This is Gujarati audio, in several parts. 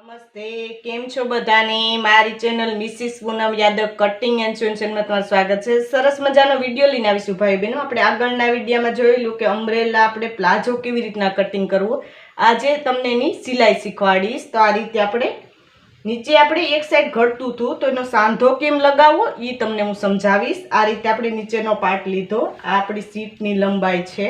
નમસ્તે, કેમ છો બધાને? મારી channel Mrs Poonam Yadav cutting and સેન્સનમાં તમારું સ્વાગત છે। સરસ મજાનો વિડીયો લઈને આવીશું ભાઈ બહેનો। આપણે આગળના વિડીયોમાં જોયેલું કે અમ્બ્રેલા આપણે પ્લાઝો કેવી રીતના કટિંગ કરવું। આજે તમને એની સિલાઈ શીખવાડીશ। તો આ રીતે આપણે નીચે આપણે એક સાઈડ ઘટતું હતું તો એનો સાંધો કેમ લગાવવો એ તમને હું સમજાવીશ। આ રીતે આપણે નીચેનો પાર્ટ લીધો, આ આપણી સીટની લંબાઈ છે,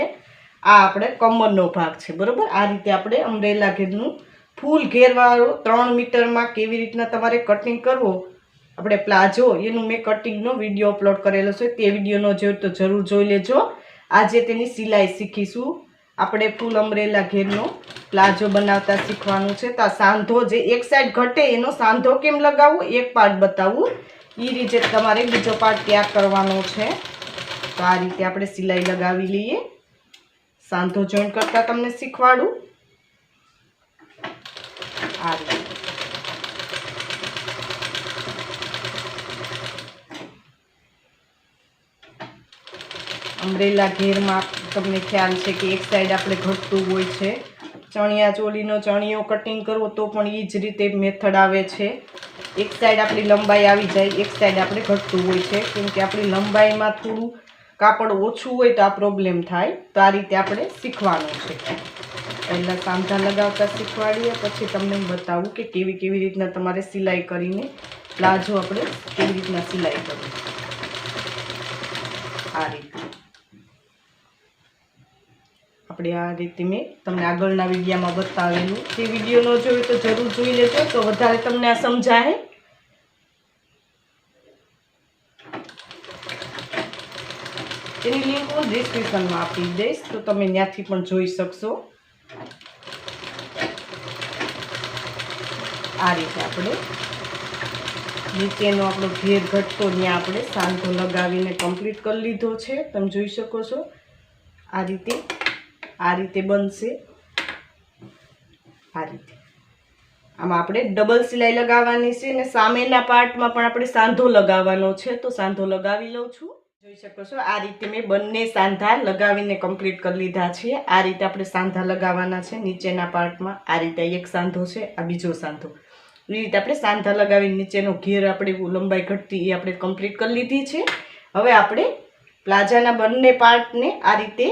આ આપણે કમરનો ભાગ છે, બરોબર। આ રીતે આપણે અમ્બ્રેલા ઘેરનું ફૂલ ઘેરવાળો 3 મીટરમાં કેવી રીતના તમારે કટિંગ કરવો આપણે પ્લાઝો, એનું મેં કટિંગનો વિડીયો અપલોડ કરેલો છે। તે વિડીયો ન જોયો તો જરૂર જોઈ લેજો। આજે તેની સિલાઈ શીખીશું। આપણે ફૂલ અમ્બ્રેલા ઘેરનો પ્લાઝો બનાવતા શીખવાનું છે। તો આ સાંધો જે એક સાઈડ ઘટે એનો સાંધો કેમ લગાવવો એક પાર્ટ બતાવું, એ રીતે તમારે બીજો પાર્ટ તૈયાર કરવાનો છે। તો આ રીતે આપણે સિલાઈ લગાવી લઈએ। સાંધો જોઈન્ટ કરતા તમને શીખવાડું। આ રીતે અમ્બ્રેલા ઘેરમાં તમને ખ્યાલ છે કે એક સાઈડ આપણે ઘટતું હોય છે। ચણિયા ચોળીનો ચણિયો કટિંગ કરવો તો પણ એ જ રીતે મેથડ આવે છે। એક સાઈડ આપણી લંબાઈ આવી જાય, એક સાઈડ આપણે ઘટતું હોય છે, કેમ કે આપણી લંબાઈમાં થોડું કાપડ ઓછું હોય તો આ પ્રોબ્લેમ થાય। તો આ રીતે આપણે શીખવાનું છે। પહેલાં સાંધા લગાવતા શીખવાડીએ, પછી તમને બતાવું કે કેવી રીતના તમારે સિલાઈ કરીને પ્લાઝો આપણે કેવી રીતના સિલાઈ કરવી। આ રીતે આપણે આ રીતે મેં તમને આગળના વિડીયોમાં બતાવેલું, તે વિડીયો ન જોયો તો જરૂર જોઈ લેજો, તો વધારે તમને આ સમજાય। તેની લિંક હું ડિસ્ક્રિપ્શનમાં આપી દઈશ, તો તમે ત્યાંથી પણ જોઈ શકશો। આ રીતે આપણે નીચેનો આપણો ઘેર ઘટતો ત્યાં આપણે સાંધો લગાવીને કમ્પ્લીટ કરી લીધો છે। તમે જોઈ શકો છો આ રીતે બનશે। આ રીતે આમાં આપણે ડબલ સિલાઈ લગાવવાની છે અને સામેના પાર્ટમાં પણ આપણે સાંધો લગાવવાનો છે। તો સાંધો લગાવી લઉં છું। જોઈ શકો છો આ રીતે મેં બંને સાંધા લગાવીને કમ્પ્લીટ કરી લીધા છે। આ રીતે આપણે સાંધા લગાવવાના છે નીચેના પાર્ટમાં। આ રીતે એક સાંધો છે, આ બીજો સાંધો, એ રીતે આપણે સાંધા લગાવીને નીચેનો ઘેર આપણે લંબાઈ ઘટતી એ આપણે કમ્પ્લીટ કરી લીધી છે। હવે આપણે પ્લાઝાના બંને પાર્ટને આ રીતે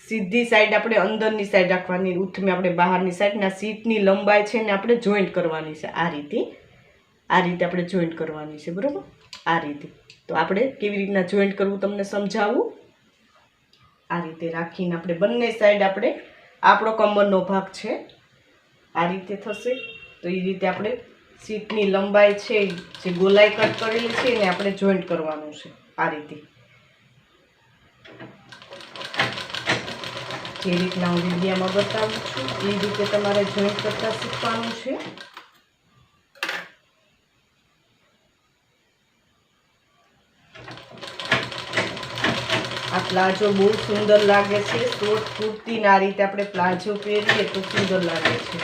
સીધી સાઈડ આપણે અંદરની સાઈડ રાખવાની, ઉથમે આપણે બહારની સાઈડના સીટની લંબાઈ છે ને આપણે જોઈન્ટ કરવાની છે। આ રીતે આપણે જોઈન્ટ કરવાની છે, બરાબર। આ રીતે તો આપણે કેવી રીતના જોઈન્ટ કરવું તમને સમજાવું। આ રીતે રાખીને આપણે બંને સાઈડ આપણે આપણો કમરનો ભાગ છે, આ રીતે થશે। તો એ રીતે આપણે સીટની લંબાઈ છે જે ગોલાઈ કટ કરેલી છે એને આપણે જોઈન્ટ કરવાનું છે। આ રીતે જે રીતના હું વિડીયોમાં બતાવું છું એ રીતે તમારે જોઈન્ટ કરતા શીખવાનું છે। આ પ્લાઝો બહુ સુંદર લાગે છે, શોર્ટ કુર્તીને આ રીતે આપણે પ્લાઝો પહેરીએ તો સુંદર લાગે છે।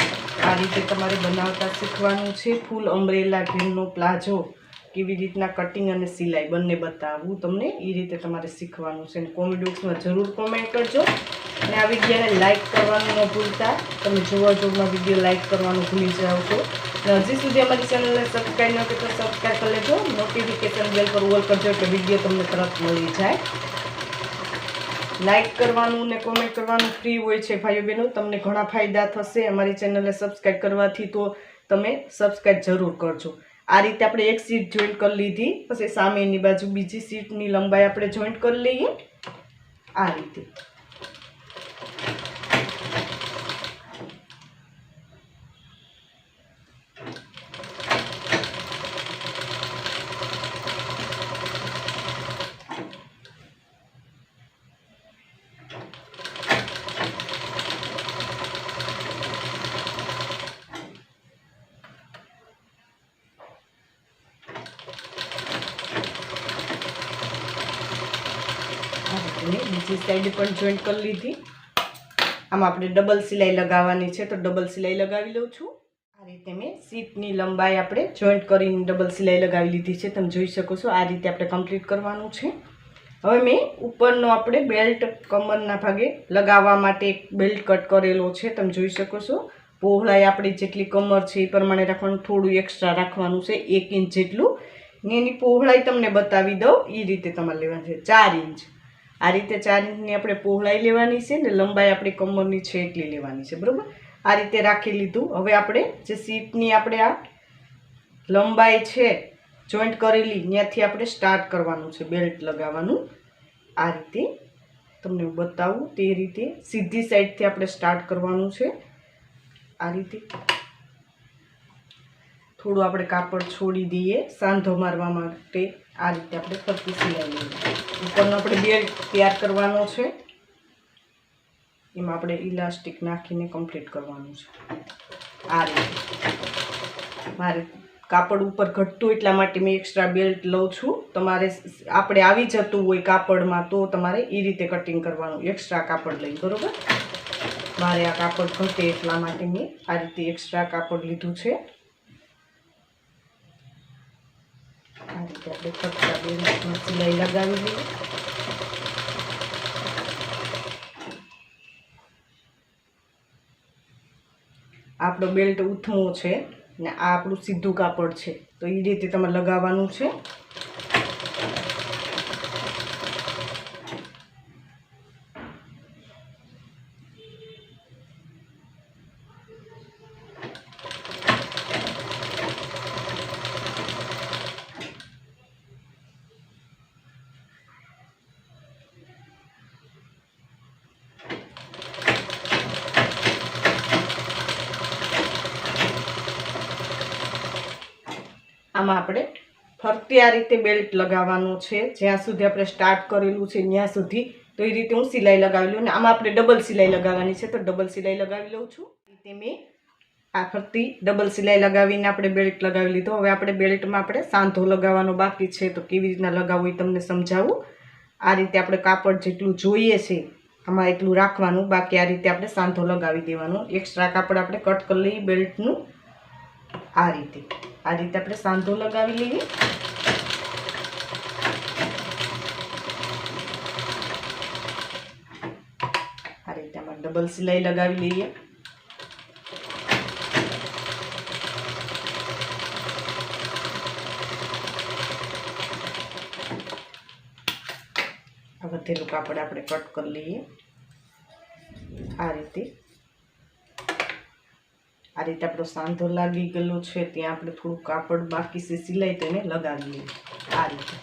આ રીતે તમારે બનાવતા શીખવાનું છે। ફૂલ અમ્બ્રેલા ઘેરનો પ્લાઝો કેવી રીતના કટિંગ અને સિલાઈ બંને બતાવું તમને, એ રીતે તમારે શીખવાનું છે। અને કોમેન્ટ બોક્સમાં જરૂર કોમેન્ટ કરજો અને આ વિડીયોને લાઇક કરવાનું ન ભૂલતા। તમે જોવામાં વિડીયો લાઇક કરવાનું ભૂલી જાઓ છો અને હજી સુધી અમારી ચેનલને સબસ્ક્રાઈબ ન કરી તો સબસ્ક્રાઈબ કરી લેજો, નોટિફિકેશન બેલ પર ઓલ કરજો એટલે વિડીયો તમને તરત મળી જાય। લાઇક કરવાનું ને કોમેન્ટ કરવાનું ફ્રી હોય છે ભાઈઓ બહેનો, તમને ઘણા ફાયદા થશે અમારી ચેનલને સબસ્ક્રાઈબ કરવાથી, તો તમે સબસ્ક્રાઈબ જરૂર કરજો। આ રીતે આપણે એક સીટ જોઈન્ટ કરી લીધી, પછી સામેની બાજુ બીજી સીટની લંબાઈ આપણે જોઈન્ટ કરી લઈએ। આ રીતે બીજી સાઈડ પણ જોઈન્ટ કરી લીધી। આમાં આપણે ડબલ સિલાઈ લગાવવાની છે, તો ડબલ સિલાઈ લગાવી લઉં છું। આ રીતે મેં સીટની લંબાઈ આપણે જોઈન્ટ કરીને ડબલ સિલાઈ લગાવી લીધી છે, તમે જોઈ શકો છો। આ રીતે આપણે કમ્પ્લીટ કરવાનું છે। હવે મેં ઉપરનો આપણે બેલ્ટ કમરના ભાગે લગાવવા માટે એક બેલ્ટ કટ કરેલો છે, તમે જોઈ શકો છો. પહોળાઈ આપણી જેટલી કમર છે એ પ્રમાણે રાખવાનું, થોડું એક્સ્ટ્રા રાખવાનું છે 1 ઇંચ જેટલું. ને એની પહોળાઈ તમને બતાવી દઉં, એ રીતે તમારે લેવાની છે 4 ઇંચ. આ રીતે 4 ઇંચની આપણે પહોળાઈ લેવાની છે ને લંબાઈ આપણી કમરની છે એટલી લેવાની છે, બરાબર. આ રીતે રાખી લીધું. હવે આપણે જે સીટની આપણે આ લંબાઈ છે જોઈન્ટ કરેલી ત્યાંથી આપણે સ્ટાર્ટ કરવાનું છે બેલ્ટ લગાવવાનું. આ રીતે તમને હું બતાવું તે રીતે સીધી સાઈડથી આપણે સ્ટાર્ટ કરવાનું છે. આ રીતે થોડું આપણે કાપડ છોડી દઈએ સાંધો મારવા માટે. આ રીતે આપણે ફરતી સિલાઈ લઈએ. ઉપરનો આપણે બેલ્ટ તૈયાર કરવાનો છે, એમાં આપણે ઇલાસ્ટિક નાખીને કમ્પ્લીટ કરવાનું છે. આ રીતે મારે કાપડ ઉપર ઘટતું એટલા માટે મેં એક્સ્ટ્રા બેલ્ટ લઉં છું. તમારે આપણે આવી જતું હોય કાપડમાં તો તમારે એ રીતે કટિંગ કરવાનું, એક્સ્ટ્રા કાપડ લઈ, બરાબર. મારે આ કાપડ ઘટે એટલા માટે મેં આ રીતે એક્સ્ટ્રા કાપડ લીધું છે. આ રીતે આપણે ફરતા બેલ્ટમાં સિલાઈ લગાવી લઈએ. આપણો બેલ્ટ ઉથમો છે ને આ આપણું સીધું કાપડ છે, તો એ રીતે તમારે લગાવવાનું છે. આમાં આપણે ફરતી આ રીતે બેલ્ટ લગાવવાનો છે, જ્યાં સુધી આપણે સ્ટાર્ટ કરેલું છે ત્યાં સુધી. તો એ રીતે હું સિલાઈ લગાવી લઉં. અને આમાં આપણે ડબલ સિલાઈ લગાવવાની છે, તો ડબલ સિલાઈ લગાવી લઉં છું. રીતે મેં આ ફરતી ડબલ સિલાઈ લગાવીને આપણે બેલ્ટ લગાવી લીધો. હવે આપણે બેલ્ટમાં આપણે સાંધો લગાવવાનો બાકી છે, તો કેવી રીતના લગાવવું એ તમને સમજાવું. આ રીતે આપણે કાપડ જેટલું જોઈએ છે આમાં એટલું રાખવાનું, બાકી આ રીતે આપણે સાંધો લગાવી દેવાનો. એક્સ્ટ્રા કાપડ આપણે કટ કરી લઈએ બેલ્ટનું. આ રીતે આપણે સાંધો લગાવી લઈએ. આ રીતે આમાં ડબલ સિલાઈ લગાવી લઈએ. આ વધેલું કાપડ આપણે કટ કરી લઈએ. આ રીતે આપણો સાંધો લાગી ગયેલો છે, ત્યાં આપણે થોડું કાપડ બાકી છે સિલાઈ તેને લગાવી લઈએ. આ રીતે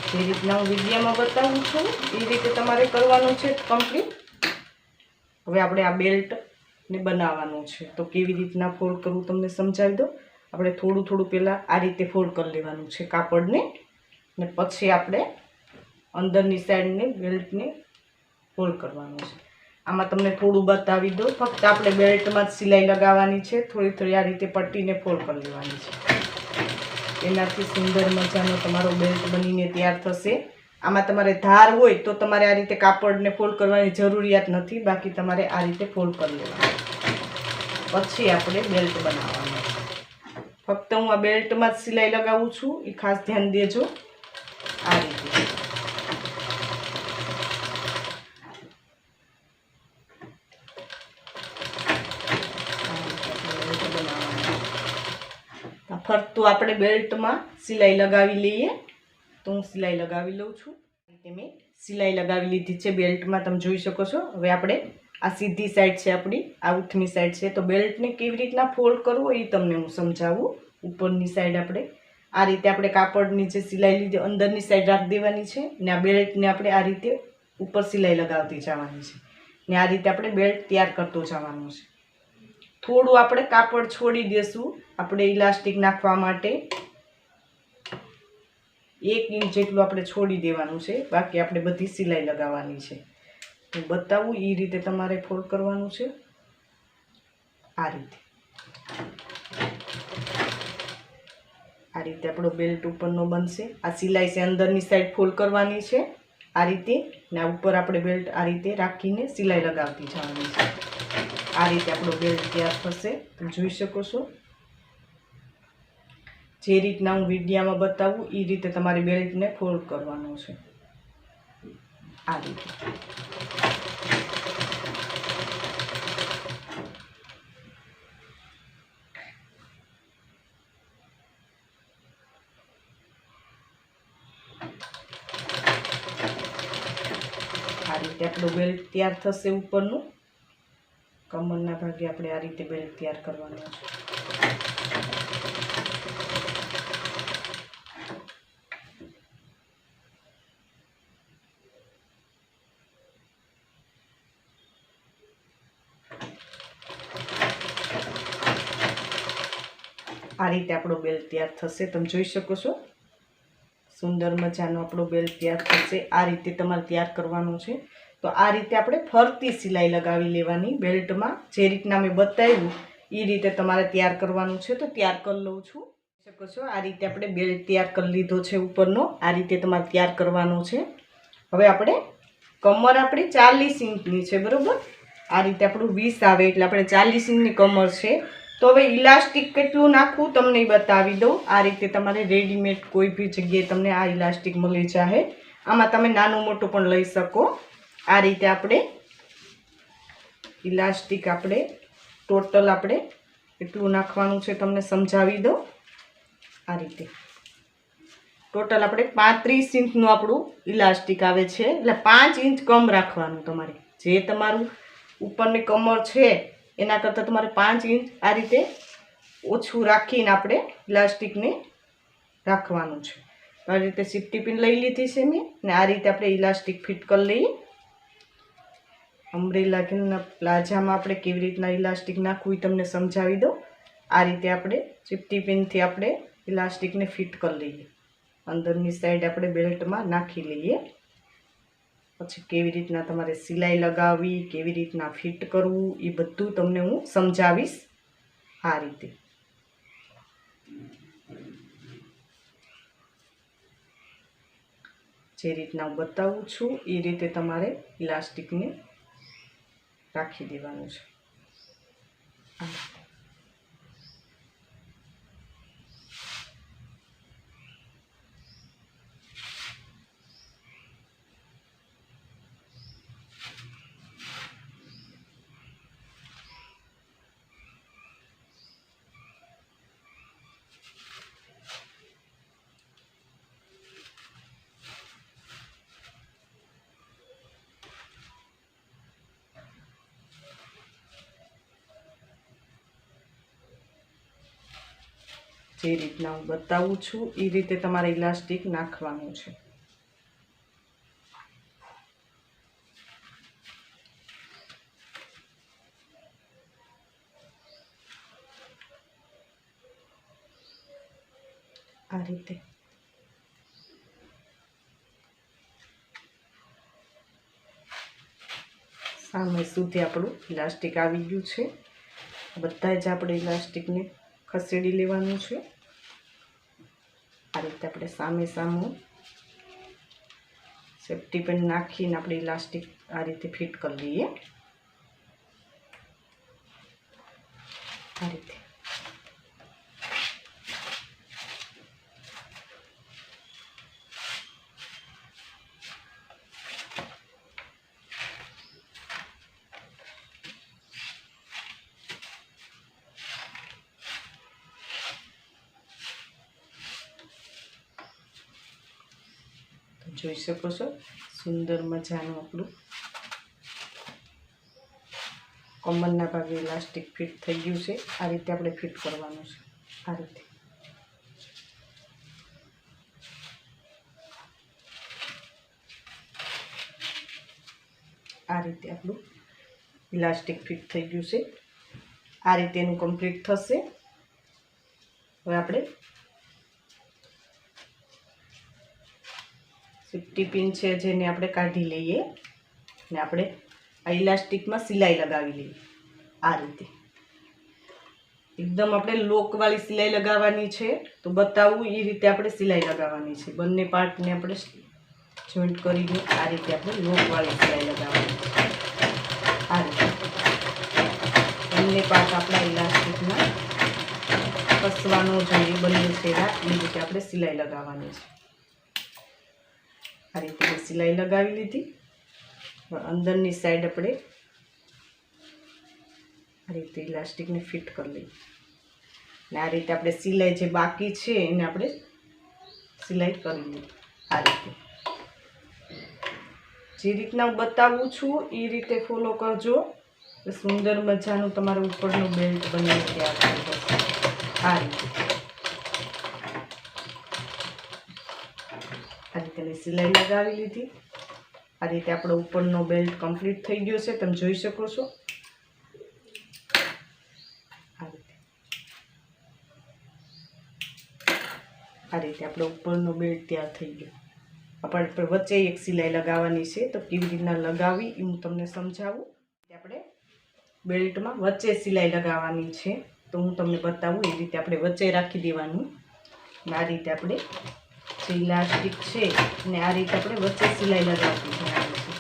જે રીતના હું વિડીયોમાં બતાવું છું એ રીતે તમારે કરવાનું છે કમ્પ્લીટ. હવે આપણે આ બેલ્ટને બનાવવાનું છે, તો કેવી રીતના ફોલ્ડ કરવું તમને સમજાવી દો. આપણે થોડું થોડું પહેલાં આ રીતે ફોલ્ડ કરી લેવાનું છે કાપડને, ને પછી આપણે અંદરની સાઈડને બેલ્ટને ફોલ્ડ કરવાનું છે. આમાં તમને થોડું બતાવી દો, ફક્ત આપણે બેલ્ટમાં જ સિલાઈ લગાવવાની છે. થોડી થોડી આ રીતે પટ્ટીને ફોલ્ડ કરી લેવાની છે. એનાથી સુંદર મજાનો તમારો બેલ્ટ બનીને તૈયાર થશે. આમાં તમારે ધાર હોય તો તમારે આ રીતે કાપડને ફોલ્ડ કરવાની જરૂરિયાત નથી, બાકી તમારે આ રીતે ફોલ્ડ કરી લેવાનું. પછી આપણે બેલ્ટ બનાવવાનું છે. ફક્ત હું આ બેલ્ટમાં જ સિલાઈ લગાવું છું, એ ખાસ ધ્યાન દેજો. આ રીતે ફરતું આપણે બેલ્ટમાં સિલાઈ લગાવી લઈએ. તો હું સિલાઈ લગાવી લઉં છું. મેં સિલાઈ લગાવી લીધી છે બેલ્ટમાં, તમે જોઈ શકો છો. હવે આપણે આ સીધી સાઈડ છે આપણી, આ ઉથમી સાઈડ છે, તો બેલ્ટને કેવી રીતના ફોલ્ડ કરવો એ તમને હું સમજાવું. ઉપરની સાઈડ આપણે આ રીતે આપણે કાપડની જે સિલાઈ લીધી અંદરની સાઈડ રાખી દેવાની છે, ને આ બેલ્ટને આપણે આ રીતે ઉપર સિલાઈ લગાવતી જવાની છે, ને આ રીતે આપણે બેલ્ટ તૈયાર કરતો જવાનું છે. થોડું આપણે કાપડ છોડી દેશું આપણે ઇલાસ્ટિક નાખવા માટે. 1 ઇંચ જેટલું આપણે છોડી દેવાનું છે, બાકી આપણે બધી સિલાઈ લગાવવાની છે. હું બતાવું એ રીતે તમારે ફોલ્ડ કરવાનું છે. આ રીતે આપણો બેલ્ટ ઉપરનો બનશે. આ સિલાઈ છે અંદરની સાઈડ ફોલ્ડ કરવાની છે આ રીતે, ને આ ઉપર આપણે બેલ્ટ આ રીતે રાખીને સિલાઈ લગાવતી જવાની છે. આ રીતે આપણો બેલ્ટ તૈયાર થશે, તમે જોઈ શકો છો. જે રીતના હું વિડીયામાં બતાવું એ રીતે તમારી બેલ્ટને ફોલ્ડ કરવાનો છે. આ રીતે આપણો બેલ્ટ તૈયાર થશે. ઉપરનું કમરના ભાગે આપણે આ રીતે બેલ્ટ તૈયાર કરવાનો છે. આ રીતે આપણો બેલ્ટ તૈયાર થશે. તમે જોઈ શકો છો સુંદર મજાનો આપણો બેલ્ટ તૈયાર થશે. આ રીતે તમારે તૈયાર કરવાનો છે. તો આ રીતે આપણે ફરતી સિલાઈ લગાવી લેવાની બેલ્ટમાં. જે રીતના મેં બતાવ્યું એ રીતે તમારે તૈયાર કરવાનું છે. તો તૈયાર કરી લઉં છું. શકો છો આ રીતે આપણે બેલ્ટ તૈયાર કરી લીધો છે. ઉપરનો આ રીતે તમારે તૈયાર કરવાનો છે. હવે આપણે કમર આપણી 40 ઇંચની છે, બરાબર. આ રીતે આપણું 20 આવે એટલે આપણે 40 ઇંચની કમર છે. તો હવે ઇલાસ્ટિક કેટલું નાખવું તમને બતાવી દઉં. આ રીતે તમારે રેડીમેડ કોઈ બી જગ્યાએ તમને આ ઇલાસ્ટિક મળી જાય. આમાં તમે નાનું મોટું પણ લઈ શકો. આ રીતે આપણે ઇલાસ્ટિક આપણે ટોટલ આપણે એટલું નાખવાનું છે. તમને સમજાવી દઉં. આ રીતે ટોટલ આપણે 35 ઇંચનું આપણું ઇલાસ્ટિક આવે છે. એટલે 5 ઇંચ કમ રાખવાનું તમારે. જે તમારું ઉપરની કમર છે એના કરતાં તમારે 5 ઇંચ આ રીતે ઓછું રાખીને આપણે ઇલાસ્ટિકને રાખવાનું છે. આ રીતે સેફ્ટી પિન લઈ લીધી છે મેં ને આ રીતે આપણે ઇલાસ્ટિક ફિટ કરી લઈએ. અમ્બ્રેલા પ્લાઝામાં આપણે કેવી રીતના ઇલાસ્ટિક નાખવું એ તમને સમજાવી દઉં. આ રીતે આપણે સેફ્ટી પિનથી આપણે ઇલાસ્ટિકને ફિટ કરી લઈએ. અંદરની સાઈડ આપણે બેલ્ટમાં નાખી લઈએ. પછી કેવી રીતના તમારે સિલાઈ લગાવવી, કેવી રીતના ફિટ કરવું એ બધું તમને હું સમજાવીશ. આ રીતે જે રીતના હું બતાવું છું એ રીતે તમારે ઇલાસ્ટિકને રાખી દેવાનું છે. જે રીતના હું બતાવું છું એ રીતે તમારે ઇલાસ્ટિક નાખવાનું છે. આ રીતે સામે સુધી આપણું ઇલાસ્ટિક આવી ગયું છે. બધા જ આપણે ઇલાસ્ટિકને ખસેડી લેવાનું છે. આ રીતે આપણે સામે સામું સેફ્ટી પિન નાખીને આપણે ઇલાસ્ટિક આ રીતે ફિટ કરી લઈએ. આ રીતે જોઈ શકો છો સુંદર મજાનું આપણું કમરના ભાગે ઇલાસ્ટિક ફિટ થઈ ગયું છે. આ રીતે આપણે ફિટ કરવાનું છે. આ રીતે આપણું ઇલાસ્ટિક ફિટ થઈ ગયું છે. આ રીતે એનું કમ્પ્લીટ થશે. હવે આપણે સેફ્ટી પિન છે જેને આપણે કાઢી લઈએ ને આપણે આ ઇલાસ્ટિકમાં સિલાઈ લગાવી લઈએ. આ રીતે એકદમ આપણે લોકવાળી સિલાઈ લગાવવાની છે. તો બતાવું એ રીતે આપણે સિલાઈ લગાવવાની છે. બંને પાર્ટને આપણે જોઈન્ટ કરીને આ રીતે આપણે લોકવાળી સિલાઈ લગાવવાની છે. આ રીતે બંને પાર્ટ આપણા ઇલાસ્ટિકના ખેંચવાનો જોઈએ બંને છેડા એ રીતે આપણે સિલાઈ લગાવવાની છે. આ રીતે સિલાઈ લગાવી લીધી. અંદરની સાઈડ આપણે આ રીતે ઇલાસ્ટિકને ફિટ કરી લઈએ અને આ રીતે આપણે સિલાઈ જે બાકી છે એને આપણે સિલાઈ કરી લઈએ. આ રીતે જે રીતના હું બતાવું છું એ રીતે ફોલો કરજો. સુંદર મજાનું તમારું ઉપરનું બેલ્ટ બનીને તૈયાર થઈ જશે. આ રીતે સિલાઈ લગાવી લીધી. આ રીતે આપણો ઉપરનો બેલ્ટ કમ્પ્લીટ થઈ ગયો છે, તમે જોઈ શકો છો. આ રીતે આપણો ઉપરનો બેલ્ટ તૈયાર થઈ ગયો. આપણે વચ્ચે એક સિલાઈ લગાવવાની છે, તો કેવી રીતના લગાવી એ હું તમને સમજાવું. આપણે બેલ્ટમાં વચ્ચે સિલાઈ લગાવવાની છે, તો હું તમને બતાવું. એ રીતે આપણે વચ્ચે રાખી દેવાનું. આ રીતે આપણે જે ઇલાસ્ટિક છે ને આ રીતે આપણે વચ્ચે સિલાઈ લગાવતી જવાની છે.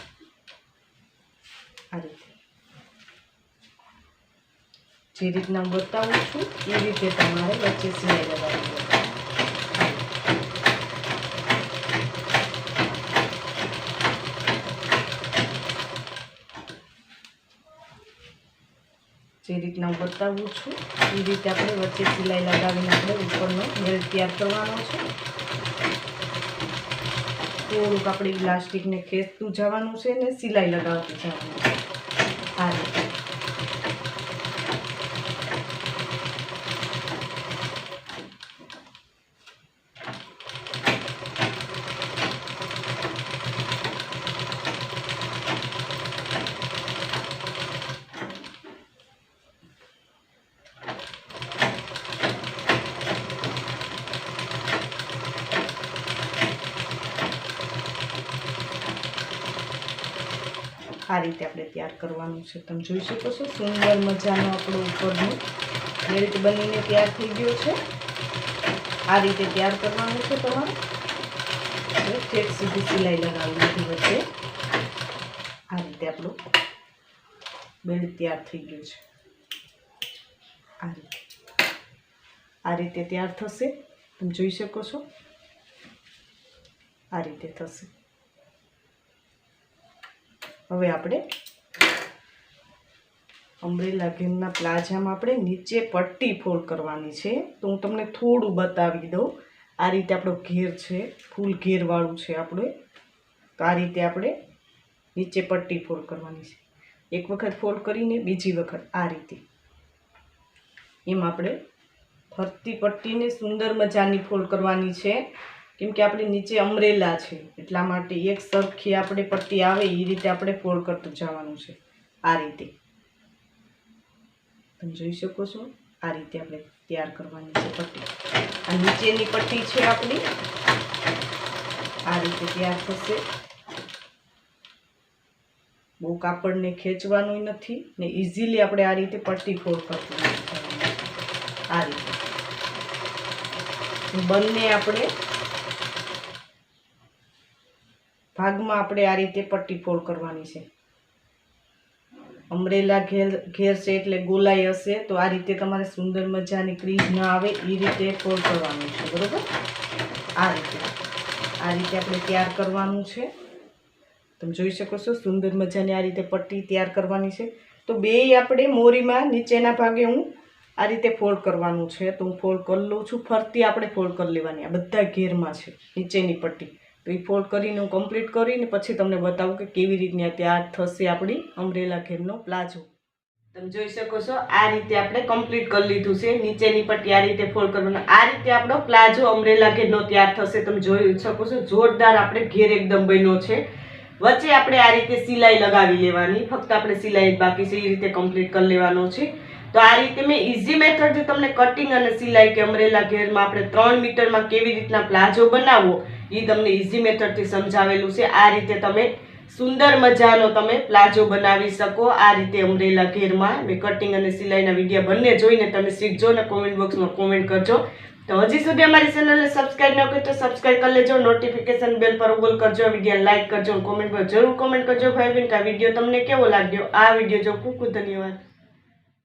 આ રીતે જે રીતના હું બતાવું છું એ રીતે તમારે વચ્ચે સિલાઈ લગાવવી પડે. જે રીતના હું બતાવું છું એ રીતે આપણે વચ્ચે સિલાઈ લગાવીને આપણે ઉપરનો બેલ્ટ તૈયાર કરવાનો છે. થોડુંક આપણે ઇલાસ્ટિકને ખેંચતું જવાનું છે ને સિલાઈ લગાવતું જવાનું છે. આ રીતે આપણે તૈયાર કરવાનું છે. તમે જોઈ શકો છો સુંદર મજાનો આપણો ઉપરનો બેલ્ટ બનીને તૈયાર થઈ ગયો છે. આ રીતે તૈયાર કરવાનું છે તમારે. ઠેઠ સુધી સિલાઈ લગાવી લીધી વચ્ચે. આ રીતે આપણું બેલ્ટ તૈયાર થઈ ગયું છે. આ રીતે તૈયાર થશે, તમે જોઈ શકો છો. આ રીતે થશે. હવે આપણે અમ્બ્રેલા ઘેરના પ્લાઝામાં આપણે નીચે પટ્ટી ફોલ્ડ કરવાની છે, તો હું તમને થોડું બતાવી દઉં. આ રીતે આપણો ઘેર છે, ફૂલ ઘેરવાળું છે આપણે. તો આ રીતે આપણે નીચે પટ્ટી ફોલ્ડ કરવાની છે. એક વખત ફોલ્ડ કરીને બીજી વખત આ રીતે એમ આપણે ફરતી પટ્ટીને સુંદર મજાની ફોલ્ડ કરવાની છે. કેમ કે આપણે નીચે અમ્બ્રેલા છે એટલા માટે એક સરખી આપણે પટ્ટી આવે એ રીતે આપણે ફોલ્ડ કરતું જવાનું છે. આ રીતે તમે જોઈ શકો છો. આ રીતે આપણે તૈયાર કરવાની છે પટ્ટી. આ નીચેની પટ્ટી છે આપણી. આ રીતે તૈયાર થશે. બહુ કાપડને ખેંચવાનું નથી ને ઇઝીલી આપણે આ રીતે પટ્ટી ફોલ્ડ કરતું જવાનું. આ રીતે બંને આપણે ભાગમાં આપણે આ રીતે પટ્ટી ફોલ્ડ કરવાની છે. અમ્બ્રેલા ઘેર છે એટલે ગોલાઈ હશે, તો આ રીતે તમારે સુંદર મજાની ક્રીઝ ના આવે એ રીતે ફોલ્ડ કરવાનું છે. બરોબર? આ રીતે આપણે તૈયાર કરવાનું છે. તમે જોઈ શકો છો સુંદર મજાની આ રીતે પટ્ટી તૈયાર કરવાની છે. તો બે આપણે મોરીમાં નીચેના ભાગે હું આ રીતે ફોલ્ડ કરવાનું છે, તો હું ફોલ્ડ કરી લઉં છું. ફરતી આપણે ફોલ્ડ કરી લેવાની. આ બધા ઘેરમાં છે નીચેની પટ્ટી, તો એ ફોલ્ડ કરીને હું કમ્પ્લીટ કરીને પછી તમને બતાવું કે કેવી રીતના તૈયાર થશે આપણી અમ્બ્રેલા ઘેરનો પ્લાઝો. તમે જોઈ શકો છો આ રીતે આપણે કમ્પ્લીટ કરી લીધું છે. નીચેની પટ્ટી આ રીતે ફોલ્ડ કરવાનું. આ રીતે આપણો પ્લાઝો અમ્બ્રેલા ઘેરનો તૈયાર થશે. તમે જોઈ શકો છો જોરદાર આપણે ઘેર એકદમ બન્યો છે. વચ્ચે આપણે આ રીતે સિલાઈ લગાવી લેવાની. ફક્ત આપણે સિલાઈ બાકી છે એ રીતે કમ્પ્લીટ કરી લેવાનો છે. તો આ રીતે મેં ઇઝી મેથડથી તમને કટિંગ અને સિલાઈ કે અમ્બ્રેલા ઘેરમાં આપણે 3 મીટરમાં કેવી રીતના પ્લાઝો બનાવવો એ તમને ઇઝી મેથડથી સમજાવેલું છે. આ રીતે તમે સુંદર મજાનો તમે પ્લાઝો બનાવી શકો. આ રીતે અમ્બ્રેલા ઘેરમાં મેં કટિંગ અને સિલાઈના વિડીયો બંને જોઈને તમે શીખજો અને કોમેન્ટ બોક્સમાં કોમેન્ટ કરજો. તો હજી સુધી અમારી ચેનલને સબસ્ક્રાઇબ ન કરી તો સબસ્ક્રાઇબ કરી લેજો. નોટિફિકેશન બેલ પર ઓલ કરજો. વિડીયો લાઈક કરજો. કોમેન્ટ પર જરૂર કોમેન્ટ કરજો ભાઈ બહેન કે આ વિડીયો તમને કેવો લાગ્યો. આ વિડીયો જો ખૂબ ખૂબ ધન્યવાદ.